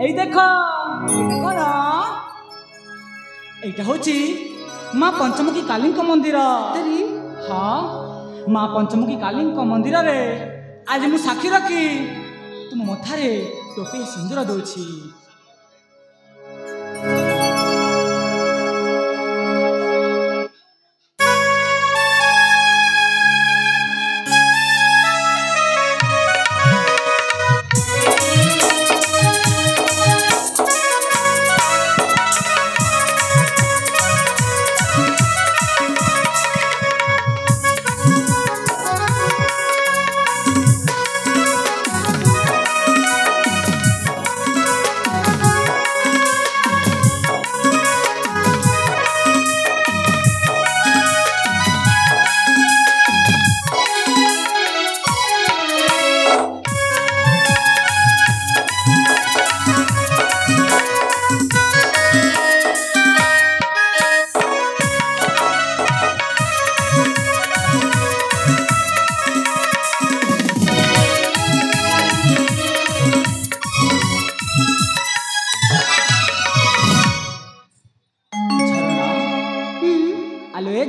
এই দেখো কଣ এইটা হচ্ছে মা পঞ্চমুখী কালীଙ୍କ মন্দির। हाँ माँ पंचमुखी काली मंदिर रे आज मु साक्षी रखी तुम मथारे टोपे सिंदूर दौची।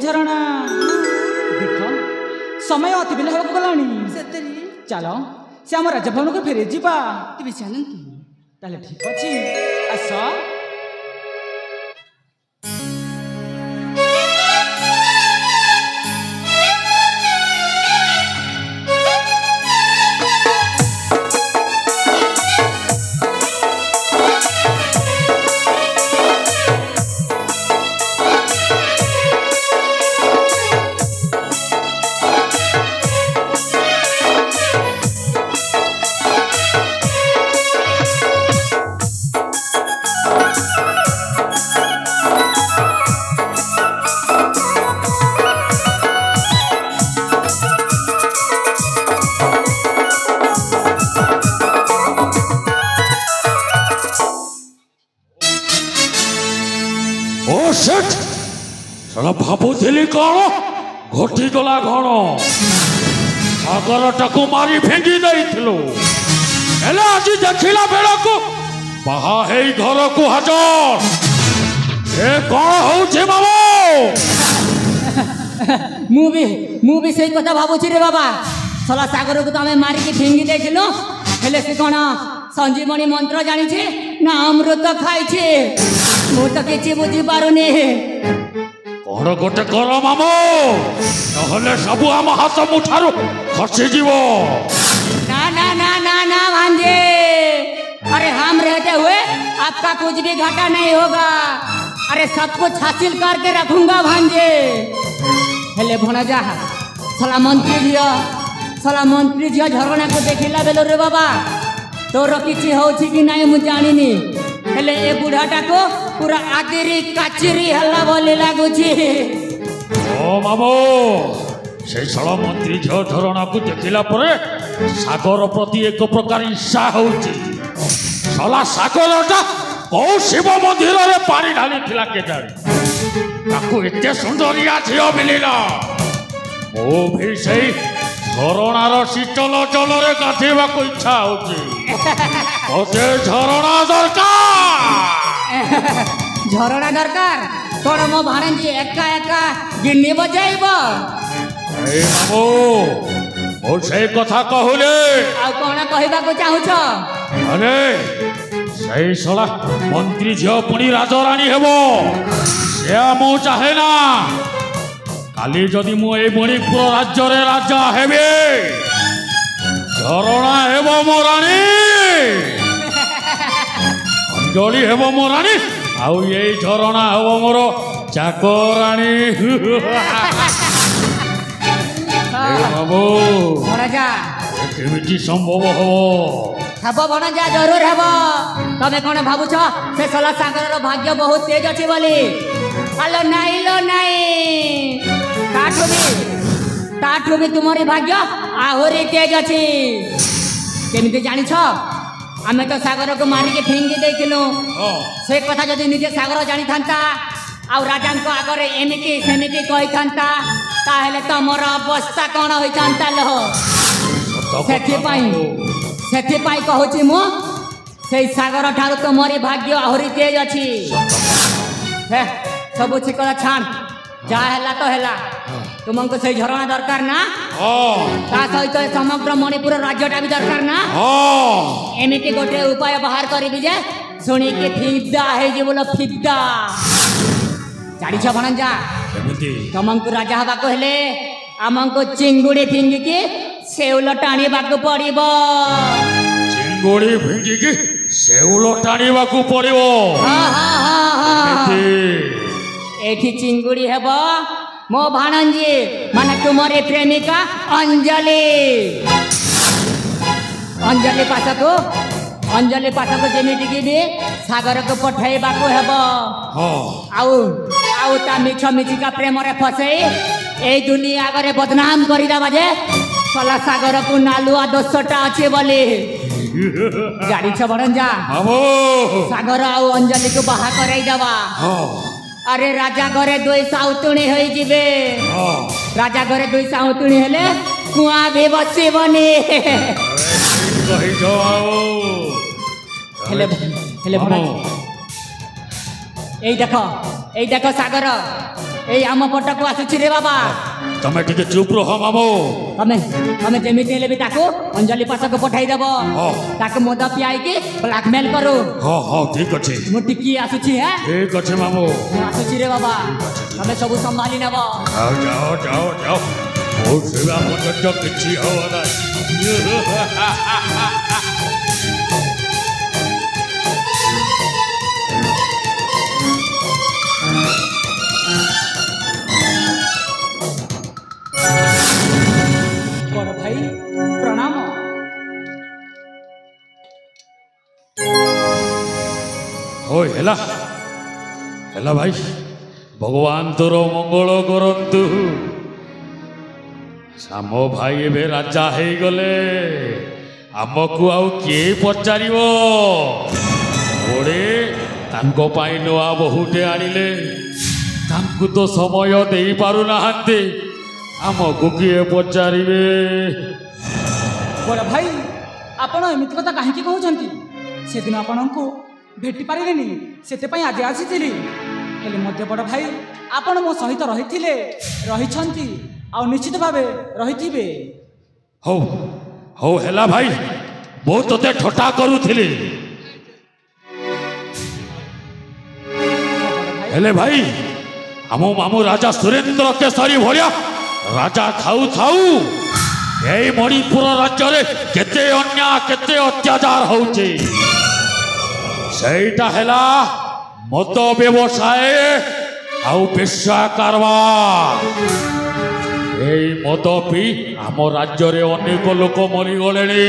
झरणा देख समय अति बेला होगा गलानी चलो से आम राजभवन को फेरे जीवा तेज चलतु ताले ठीक अच्छे आस भावुली कौन घटीगला कौन सागर टाक मारी भेंगी आज देखला बेल को बाहा घर को हाजर ए कौन हो मु भी सही कथा भावुची रे बाबा सला सागर को तो आम मारिकी फिंगी देलु हेले से कौन संजीवनी मंत्र जानी ना अमृत खाई मु तो किसी बुझी पारुनी कौन गोटे कर मामो नहले सबू आम हाथ मुठारू खसी ना ना ना ना ना भांजे अरे हम रहते हुए आपका कुछ भी घाटा नहीं होगा अरे सब कुछ हासिल करके रखूंगा भांजे हेले भणजा सला मंत्री झील झरणा को देखला बेलो रे बाबा तोर किसी होची कि नहीं मु जानिनी हेले ए बुढ़ाटा को पूरा आदिरी काचिरी हल्ला बोली लगुची ओ मामो से सला मंत्री झील झरणा को देखला परे सागर प्रति एक प्रकार ईर्षा होची सला सागरटा कौ शिव मंदिर रे पानी ढाली थिला के जानी ताकू एते सुंदरिया झियो मिलिला ओ भी सही झरणार शीतल जल रे गाधेबा को इच्छा होची ओते झरणा दरकार तोड़ मो भाणजी एका एका गिन्नी बजाइब ए मामो ओ से कथा कहले आ कोन कहबा को चाहूछ अरे सही सला मंत्री झियो पुणी राजरानी हेबो से मो चाहे ना काली जदि मु ए मणिपुर राज्य रे राजा हेबे झरणा हेबो मो रानी अंजलि हेबो मो रानी आउ ये झरणा हेबो मोर चाकरानी बाबू भणजा केमिति संभव हो भणजा जरूर हेबो तमे कोन भाबुछ से सला सागर रो भाग्य बहुत तेज अछि बोली आलो नाही ताठू भी तुम्हारी भाग्य आहुरी तेज अच्छी केमिति जानिछ आमे तो सागर को मारिके फिंगी देइथिलु से कथा जदि निजे सागर जानी थांता आ राजा को आगरे एमिति सेमिति कहि थांता ताहेले तमर अवस्था कोन होई थांता लो सेथि पाई कहूची मो से सागर ठारू तुमरी भाग्य आहरी तेज अच्छी हे सब छिकला छाण जा हैला तो हैला तुमको से झरणा दरकार ना ता सहित समग्र मणिपुर राज्यटा भी दरकार ना एमिति गोटे उपाय बाहर करिबि जे सुनी के फिदा हे जे बोलो फिदा जानि छ भणंजा तुमको राजा हबा को हेले आमको चिंगुड़ी फिंगी के सेउल टाणी बाकू पड़िबो चिंगुड़ी फिंगी के सेउल टाणी बाकू पड़िबो एठी चिंगुड़ी हेबो मो भाणंजी माने तुमरे प्रेमिका अंजलि अंजलि पासको जेमिति कि भी सागर को पठाइबा को हेबो आउ ता मिछ मिछिका प्रेम रे फसई ए दुनिया आगरे बदनाम करि दाबा जे सला सागर को नालुआ दोषटा अछि बोली गाड़ी छ भणंजा सागर आउ अंजलि को बाहा कराई दबा अरे राजा घरे दुई साउतुणी होई जिबे राजा घरे दुई साउतुणी हेले कुआ भी बसिबनी कहि जाओ हेले एई देखो सागर एई आम पटक आसुछि रे बाबा तमे ठीक चुप रहो मामो तमे जेमिति हेले भी ताको अंजलि पास को पठाई देबो ताको मद पियाई के ब्लैकमेल करो हां ठीक अछि मु टिकी आसुछि है ठीक अछि मामो आसुछि रे बाबा तमे सब संभाली नेबो जाओ ओ सेवा मत किछि हो ना बड़ भाई प्रणाम हो हेला भाई भगवान तोर मंगल करंतु सामो भाई एबे राजा हे गले आमको आउ के पचारिबो ओडे तांको पाई नवा बहुटे आनिले तांको तो समय देई पारु नाहंते आमको किए पचारिबे बड़ भाई आपण एमिति कथा काहे की कहउछंती से दिन आपणको भेटी पारिलेनी सेते पई आज आसीथिली हेले मध्य बड़ भाई आपण मो सहित रहिथिले रहिछंती आ निश्चित भावे रहिथिबे हो हेला भाई बहुत तोते ठट्टा करूथिली हेले भाई हमो मामू राजा सुरेंद्र केसरी भरिया राजा थाऊ थाऊ यही मणिपुर राज्य रे केते अन्याय केते अत्याचार होउचे सेटा हेला मत व्यवसाय आउ पेशा कारबार एई मत पी आम राज्य रे अनेक लोक मरी गले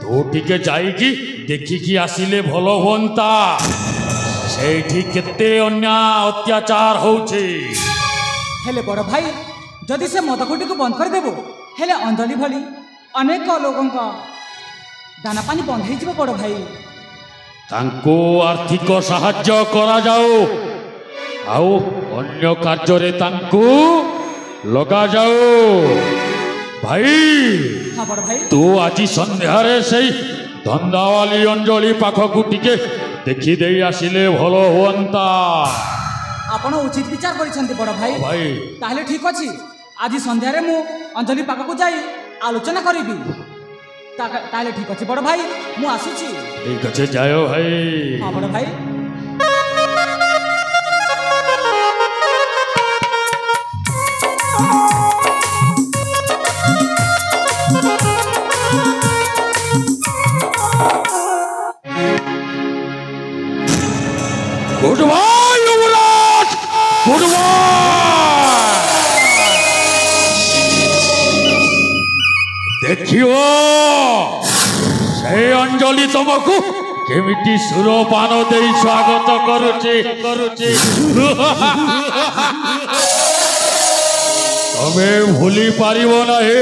तो टिके जाइकी देखिकी आसिले भलो होंता सेठी केते अन्याय अत्याचार होउचे हेले बड़ भाई जदि से मदकुटी को बंद कर देबो हेले अंजलि भली अनेक लोगों का दाना पानी बंद हो जिवो बड़ भाई तांको आर्थिक साहाय्य करा जाओ आउ अन्य कार्य रे तांको लगा जाओ भाई हाँ बड़ भाई तू आज संध्या रे सही धंदावाली अंजलि पाखकु टिके देखि देई आसिले भलो होंता आपण उचित विचार करिसंती बड़ भाई ताहले ठीक अछि आज संध्या रे मु अंजलि पाखकु जाई आलोचना करिबी ताहले ठीक अछि बड़ भाई मु आसुछि ठीक अछि जायो भाई हां बड़ भाई गुड बाय युवराज गुड बाय देखियो से अंजलि तुमको केमिटी सुरपान दे स्वागत करुचे तमे भूली पारिबो नाही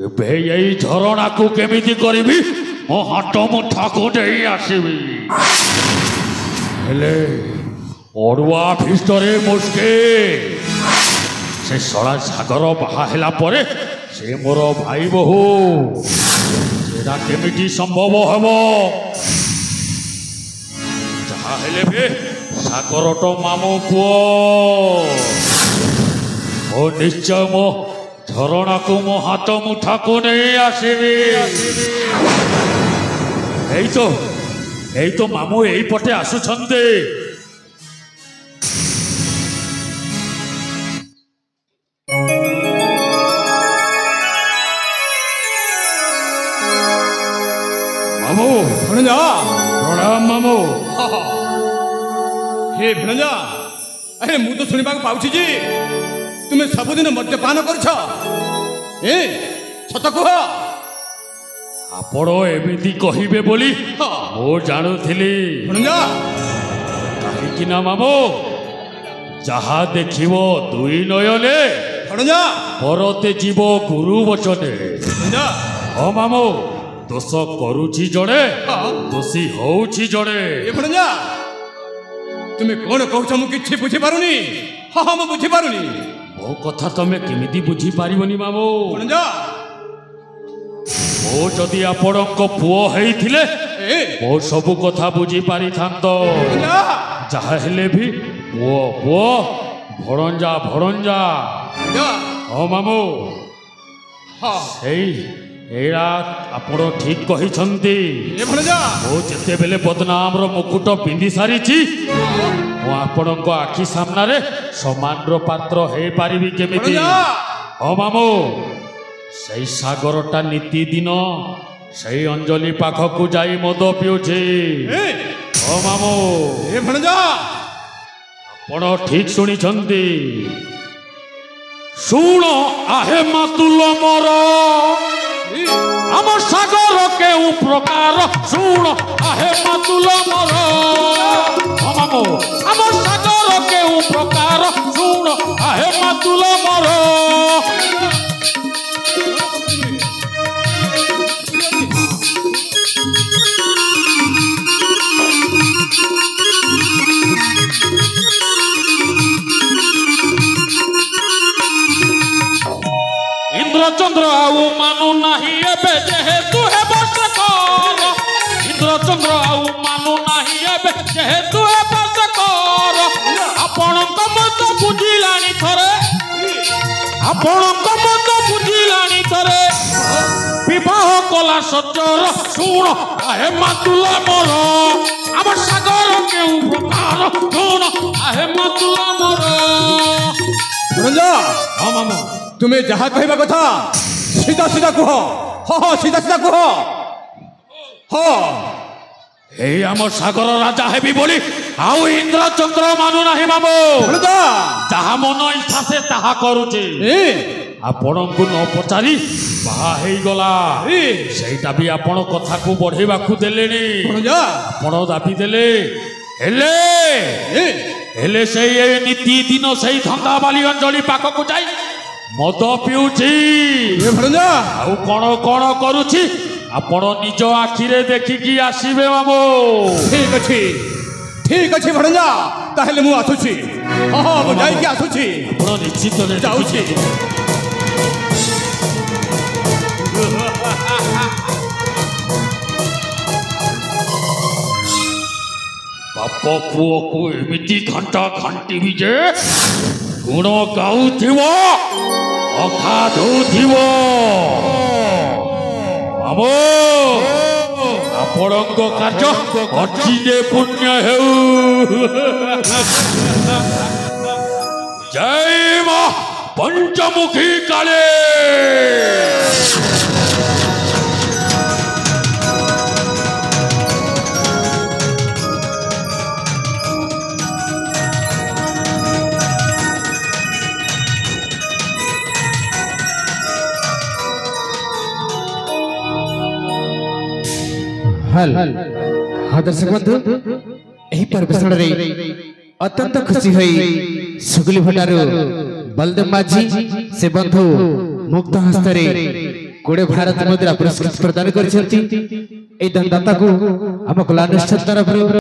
एबे यही झरणा को केमिटी करिबी मो हाथ मुठा को दे आसीबी हेले ओडवा फिस्टरे मुस्के से सड़ा सागर बाहा हेला परे से मोर भाई बहु सेटा केमिटी संभव हम जहा हेले भी सागर तो मामू पुओ ओ निश्चय मो झरणा को मो हाथ मुठा को नहीं आसबी यही तो मामू यही पटे आसुछंदे मामू भणजा प्रणाम मामू हे भणजा अरे मु तो सुनिबा पाउछि जी तुमे सबुदिन मद्यपान करछ ए सत कह आपण एमिति कहिबे बोली मो जानुथिली भणजा काहेकि ना मामू जहा देखिबो दुई नयने भणजा परते जीव गुरु वचने भणजा ओ मामू दोष करुछि जड़े दोषी होउछि जड़े ए भणजा तुमे कोन कहछ मु किछि बुझि पारुनी हां मु बुझि पारुनी मो कथा तमे केमिति बुझी पारिबनी मामू भणजा मो जदि आपणक पुओ हेइथिले ए मो सबु कथा बुझी पारि थांतो भणजा जहा हेले भी पुओ पुओ भणंजा भणंजा भणजा ओ मामू हां सेई एरा आपण ठीक कहि छंती ए भणजा मो जेते बेले बदनाम रो मुकुट पिंदी सारिछि मो आपणक आखि सामना रे समान रो पात्र हे पारिबी केमिति भणजा ओ मामू सेई सागरटा नीति दिन सेई अंजलि पाखकु जाई मद पिउछि ए ओ मामू ए भणजा आपण ठीक सुनी छंती सुण आहे मातुल मोर आम सागर केउ प्रकार सुण आहे मातुल मोर ओ मामू आम सागर केउ प्रकार सुण आहे मातुल मोर इंद्रचंद्र आउ मानु नाही एबे जेहेतु हे बसकर इंद्रचंद्र आउ मानु नाही एबे जेहेतु हे बसकर आपणक मत बुझिलानी थरे आपणक मत बुझिलानी थरे विवाह कला सज्जर सुण आहे मातुल मोर आम सागर केउ प्रकार सुण आहे मातुल मोर भणजा हां मामू तुमे जहा कहबा कथा सीधा सीधा कह हां सीधा सीधा कह हां हे आम सागर राजा हेबी बोली आउ इंद्रचंद्र मानु नाही मामू भणजा जहा मन इच्छा से ताहा करूचे ए आपणकु न पचारी बाहा हेई गला ए सेटा भी आपण कथा को बढ़ेबा को देलेनी भणजा आपण दाबी देले हेले ए हेले सेई नीति दिन सेई धंदा बाली अंजलि पाक को जाई मद पिउची ए भणजा आउ कोन कोन करूची आपण निज आखिरे देखिकी आसीबे मामू ठीक अछि भणजा ताहेले मु आसुछि हां मु जाई के आसुछि आपण निश्चित रे जाउछि बाप पुओ को एमिति घंटा घंटी भी जे गुण गाउथिबो अखाधुथिबो मामू आपणक कार्य अचिरे पुण्य हेउ जय मां पंचमुखी काले हाँ दर्शक बंधु यही परिवेषण रे अत्यंत खुशी हुई सुगली भटारू बलदेव माझी से बंधु मुक्त हस्तरे कोड़े भारत मुद्रा पुरस्कार प्रदान कर दाता को आम कलानुष्ठान तरफ